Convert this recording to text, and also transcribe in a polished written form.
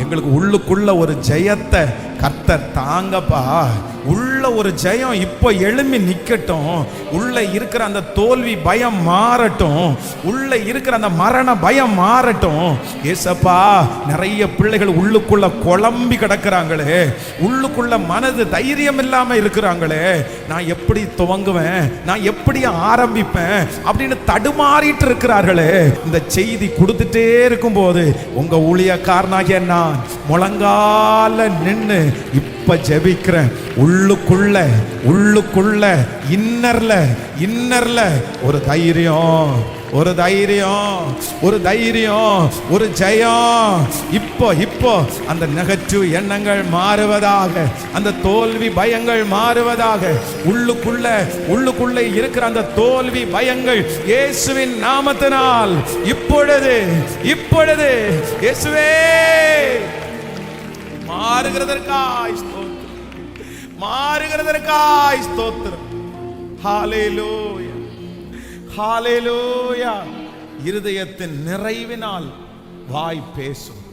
எங்களுக்கு உள்ளுக்குள்ள ஒரு ஜெயத்தை கர்த்தர் தாங்கப்பா. உள்ள ஒரு ஜெயம் இப்போ எழும்பி நிக்கட்டும். உள்ள இருக்கிற அந்த தோல்வி பயம் மாறட்டும். உள்ள இருக்கிற அந்த மரண பயம் மாறட்டும். ஏசப்பா, நிறைய பிள்ளைகள் உள்ளுக்குள்ள குழம்பி கிடக்குறாங்களே, உள்ளுக்குள்ள மனது தைரியம் இல்லாம இருக்கிறாங்களே. நான் எப்படி துவங்குவேன், நான் எப்படி ஆரம்பிப்பேன் அப்படின்னு தடுமாறிட்டு இருக்கிறார்களே. இந்த செய்தி கொடுத்துட்டே இருக்கும் போது உங்க ஊழியக்காரனாகிய நான் முழங்கால நின்னு இப்ப ஜெபிக்கிறேன். உள்ளுக்குள்ள இன்னர்ல ஒரு தைரியம், ஒரு ஜெயம். இப்போ அந்த நெகட்டிவ் எண்ணங்கள் மாறுவதாக, அந்த தோல்வி பயங்கள் மாறுவதாக. உள்ளுக்குள்ள இருக்கிற அந்த தோல்வி பயங்கள் இயேசுவின் நாமத்தினால் இப்பொழுது இயேசுவே மாறுகிறதற்காய் ஸ்தோத்திரம். ஹல்லேலூயா, ஹல்லேலூயா. இருதயத்தின் நிறைவினால் வாய் பேசும்.